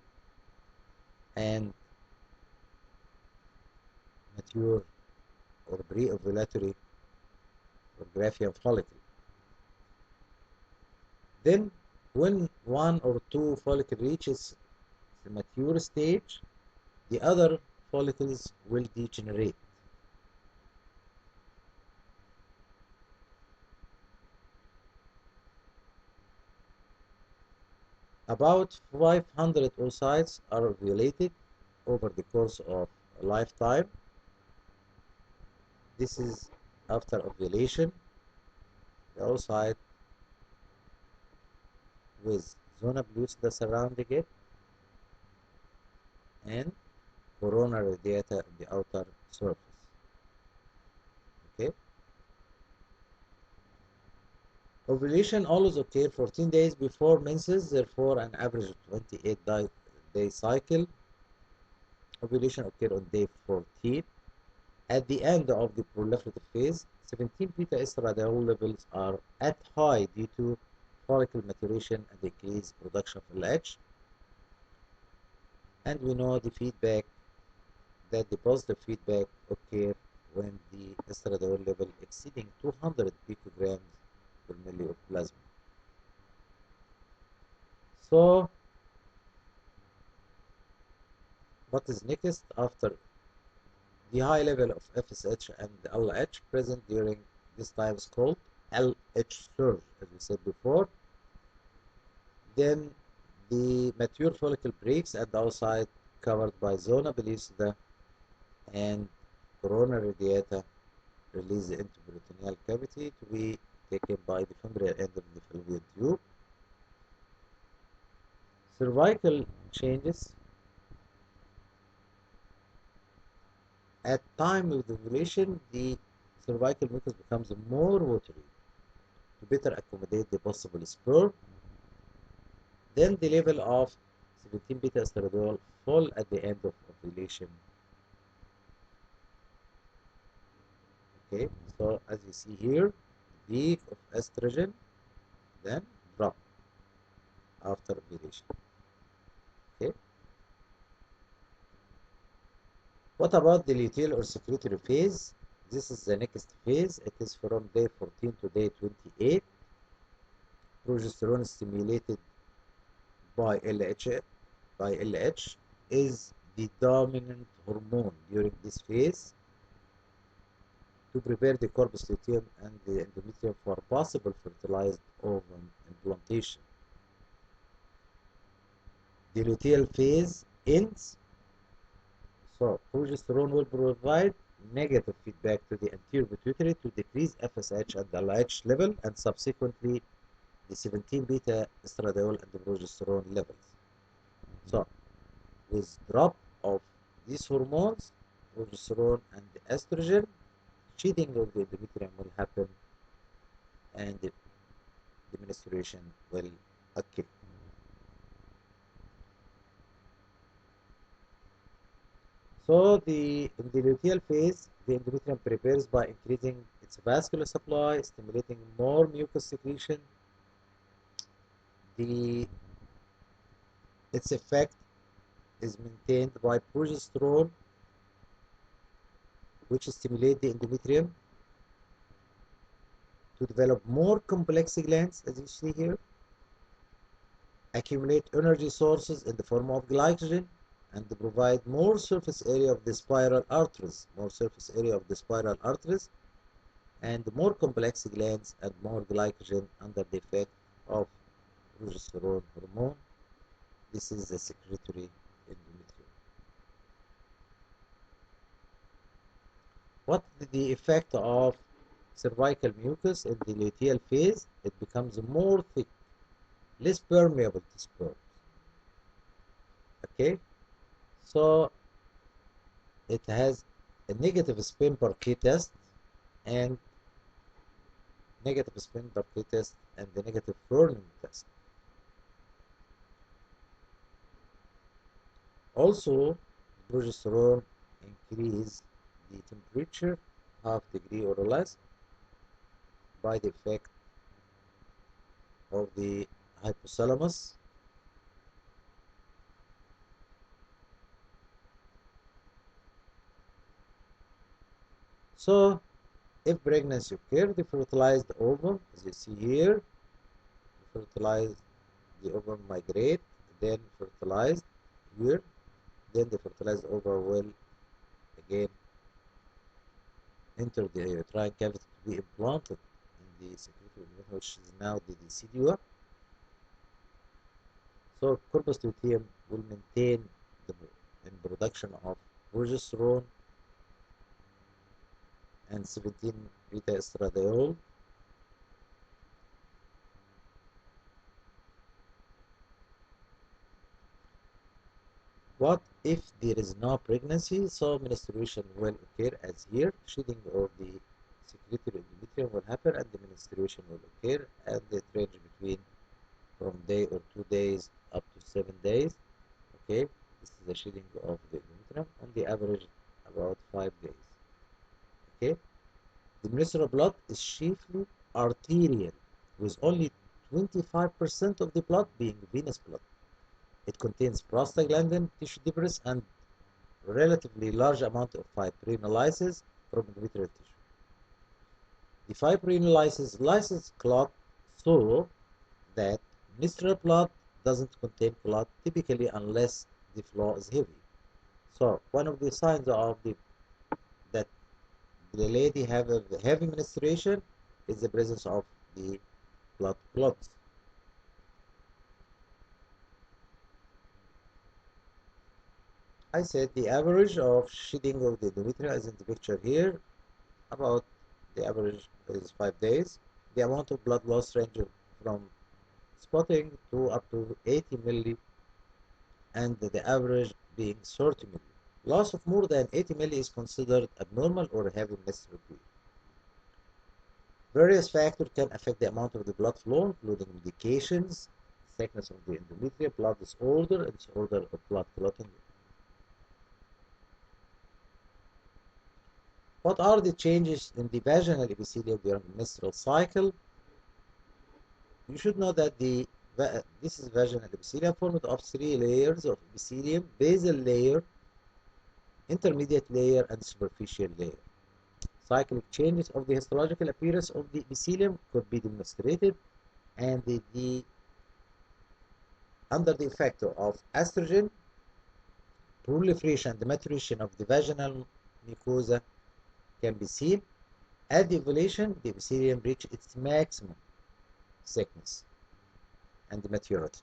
A: and mature or pre-ovulatory or Graafian follicle. Then when one or two follicle reaches the mature stage, the other follicles will degenerate. About 500 oocytes are ovulated over the course of a lifetime. This is after ovulation. The oocyte with zona pellucida surrounding it and corona radiata on the outer surface. Okay. Ovulation always occurs 14 days before menses, therefore an average of 28-day cycle. Ovulation occurs on day 14. At the end of the proliferative phase, 17 beta estradiol levels are at high due to follicle maturation and increased production of LH. And we know the feedback, that the positive feedback occurs when the estradiol level exceeding 200 picograms per milli of plasma. So, what is next after the high level of FSH and LH present during this time is called LH surge, as we said before. Then the mature follicle breaks at the outside, covered by zona pellucida and corona radiata, released into peritoneal cavity to be taken by the femoral end of the fallopian tube. Cervical changes. At time of ovulation, the cervical mucus becomes more watery to better accommodate the possible sperm. Then the level of 17 beta estradiol fall at the end of ovulation. Okay, so as you see here, the peak of estrogen then drop after ovulation. Okay. What about the luteal or secretory phase? This is the next phase. It is from day 14 to day 28. Progesterone stimulated by LH is the dominant hormone during this phase to prepare the corpus luteum and the endometrium for possible fertilized ovum implantation. The luteal phase ends, so progesterone will provide negative feedback to the anterior pituitary to decrease FSH and LH level and subsequently the 17 beta estradiol and the progesterone levels. So, with drop of these hormones, progesterone and the estrogen, sheathing of the endometrium will happen and the menstruation will occur. So in the luteal phase, the endometrium prepares by increasing its vascular supply, stimulating more mucus secretion. Its effect is maintained by progesterone, which stimulates the endometrium to develop more complex glands, as you see here, accumulate energy sources in the form of glycogen, and provide more surface area of the spiral arteries, and more complex glands and more glycogen under the effect of progesterone hormone. This is the secretory endometrium. What is the effect of cervical mucus in the luteal phase, it becomes more thick, less permeable to sperm. Okay, so it has a negative spin per K test and negative spin per K test and the negative Fermi test. Also, progesterone increase the temperature half degree or less by the effect of the hypothalamus. So, if pregnancy occurs, the fertilized ovum, as you see here, the ovum migrate, then fertilized here, then the fertilized ovum will again enter the uterine cavity to be implanted in the secretory organ, which is now the decidua. So corpus luteum will maintain the production of progesterone and 17 beta estradiol. What if there is no pregnancy? So menstruation will occur as here, shedding of the secretory endometrium will happen and the menstruation will occur, and it range between from day or 2 days up to 7 days. Okay, this is the shedding of the endometrium, on the average about 5 days. Okay, the menstrual blood is chiefly arterial, with only 25% of the blood being venous blood. It contains prostaglandin, tissue debris, and relatively large amount of fibrinolysis from endometrial tissue. The fibrinolysis lyses clot so that menstrual blood doesn't contain clot typically unless the flow is heavy. So one of the signs of that the lady have a heavy menstruation is the presence of the blood clots. I said the average of shedding of the endometrium is in the picture here. About the average is 5 days. The amount of blood loss ranges from spotting to up to 80 milli, and the average being 30 milli. Loss of more than 80 milli is considered abnormal or heavy menstrual period. Various factors can affect the amount of the blood flow, including medications, thickness of the endometrium, blood disorder, and disorder of blood clotting. What are the changes in the vaginal epithelium during the menstrual cycle? You should know that this is vaginal epithelium formed of 3 layers of epithelium: basal layer, intermediate layer, and superficial layer. Cyclic changes of the histological appearance of the epithelium could be demonstrated, and under the effect of estrogen, proliferation and maturation of the vaginal mucosa can be seen. At the ovulation, the epithelium reaches its maximum thickness and maturity.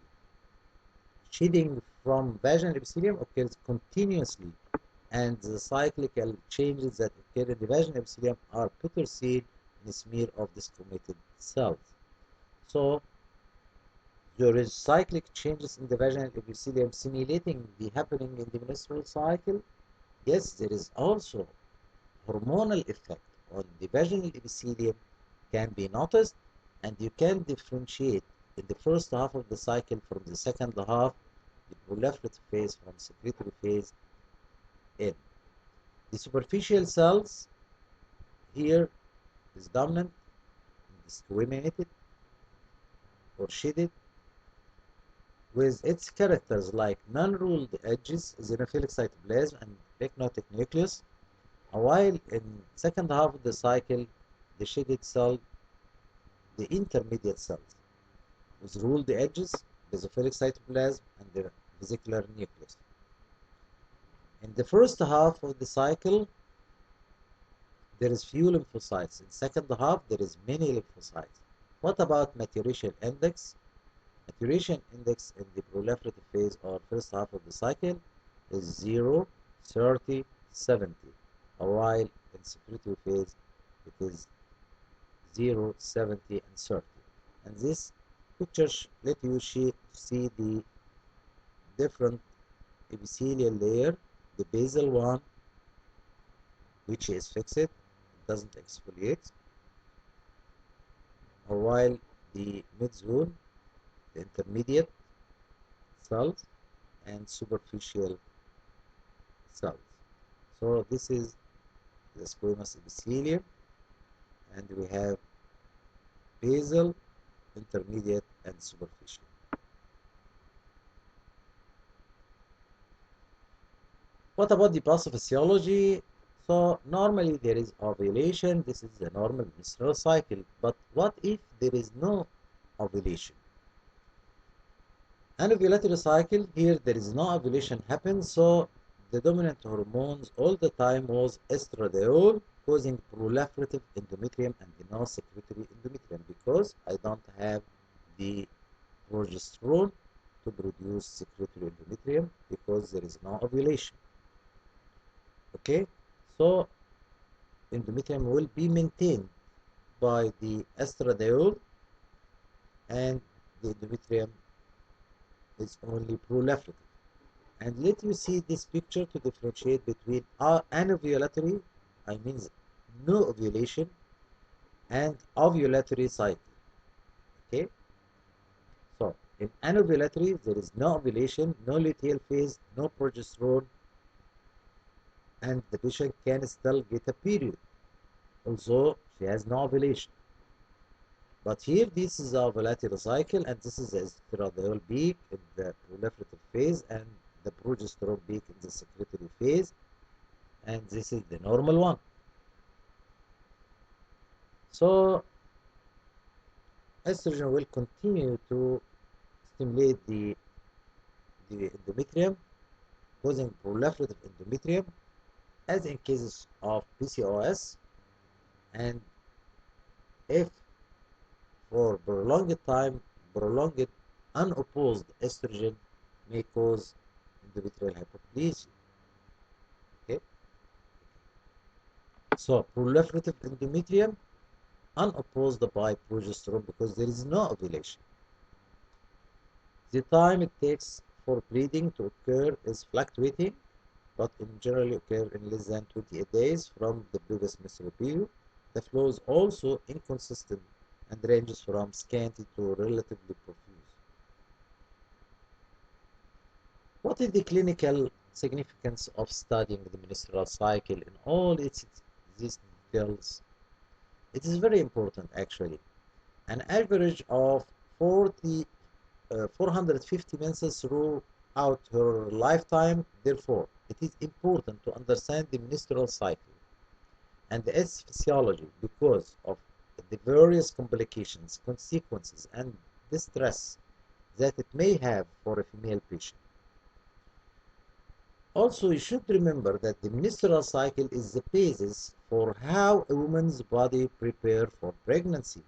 A: Shedding from vaginal epithelium occurs continuously, and the cyclical changes that occur in the vaginal epithelium are better seen in a smear of desquamated cells. So there is cyclic changes in the vaginal epithelium simulating the happening in the menstrual cycle. Yes, there is also hormonal effect on the vaginal epithelium can be noticed, and you can differentiate in the first half of the cycle from the second half, the proliferative phase from secretory phase in. The superficial cells here is dominant, discriminated, or shaded, with its characters like non-ruled edges, xenophilic cytoplasm, and pyknotic nucleus, while in second half of the cycle, the shaded cell, the intermediate cells, with ruled edges, basophilic cytoplasm, and the vesicular nucleus. In the first half of the cycle, there is few lymphocytes. In second half, there is many lymphocytes. What about maturation index? Maturation index in the proliferative phase or first half of the cycle is 0, 30, 70, while in secretory phase it is 0, 70, and 30. And this picture let you see the different epithelial layer, the basal one, which is fixed, it doesn't exfoliate, while the mid-zone, the intermediate cells, and superficial cells. So this is the squamous epithelium, and we have basal, intermediate, and superficial. What about the pathophysiology? So normally there is ovulation. This is the normal menstrual cycle. But what if there is no ovulation? Anovulatory cycle, here there is no ovulation happens, so the dominant hormones all the time was estradiol, causing proliferative endometrium and no secretory endometrium, because I don't have the progesterone to produce secretory endometrium because there is no ovulation. Okay, so endometrium will be maintained by the estradiol, and the endometrium is only proliferative. And let you see this picture to differentiate between anovulatory, I mean no ovulation, and ovulatory cycle. Okay, so in anovulatory there is no ovulation, no luteal phase, no progesterone, and the patient can still get a period, although she has no ovulation. But here this is the ovulatory cycle, and this is the estradiol peak in the proliferative phase, and the progesterone peak in the secretory phase, and this is the normal one. So estrogen will continue to stimulate the endometrium, causing proliferative endometrium, as in cases of PCOS, and if for prolonged time, prolonged unopposed estrogen may cause endometrial hypoplasia. Okay, so proliferative endometrium unopposed by progesterone because there is no ovulation. The time it takes for bleeding to occur is fluctuating, but in generally occur in less than 28 days from the previous menstrual period. The flow is also inconsistent and ranges from scanty to relatively profuse. What is the clinical significance of studying the menstrual cycle in all these details? It is very important actually. An average of 450 menses throughout her lifetime. Therefore, it is important to understand the menstrual cycle and its physiology because of the various complications, consequences, and distress that it may have for a female patient. Also, you should remember that the menstrual cycle is the basis for how a woman's body prepares for pregnancy.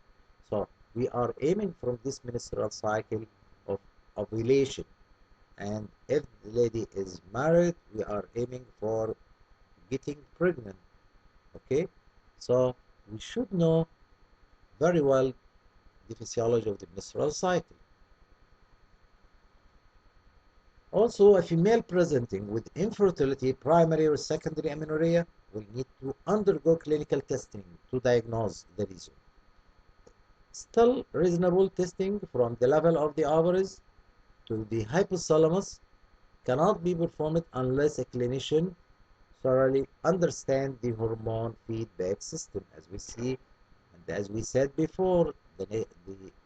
A: So, we are aiming from this menstrual cycle of ovulation. And if the lady is married, we are aiming for getting pregnant. Okay? So, we should know very well the physiology of the menstrual cycle. Also, a female presenting with infertility, primary or secondary amenorrhea, will need to undergo clinical testing to diagnose the reason. Still, reasonable testing from the level of the ovaries to the hypothalamus cannot be performed unless a clinician thoroughly understands the hormone feedback system, as we see and as we said before, the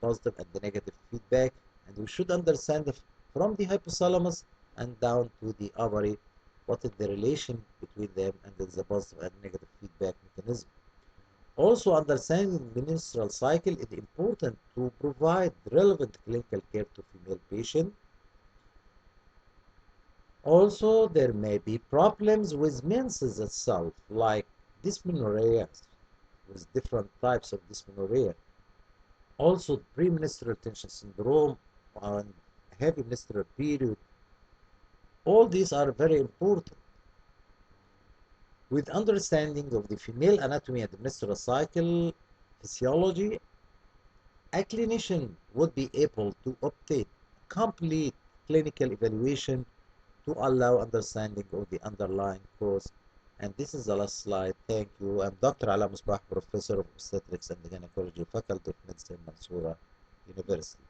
A: positive and the negative feedback, and we should understand from the hypothalamus and down to the ovary what is the relation between them and the positive and negative feedback mechanism. Also, understanding the menstrual cycle is important to provide relevant clinical care to female patients. Also, there may be problems with menses itself, like dysmenorrhea, with different types of dysmenorrhea. Also, premenstrual tension syndrome and heavy menstrual period. All these are very important. With understanding of the female anatomy and the menstrual cycle, physiology, a clinician would be able to obtain complete clinical evaluation to allow understanding of the underlying cause. And this is the last slide. Thank you. I'm Dr. Ala Musbah, Professor of Obstetrics and Gynecology, Faculty of Medicine, Mansoura University.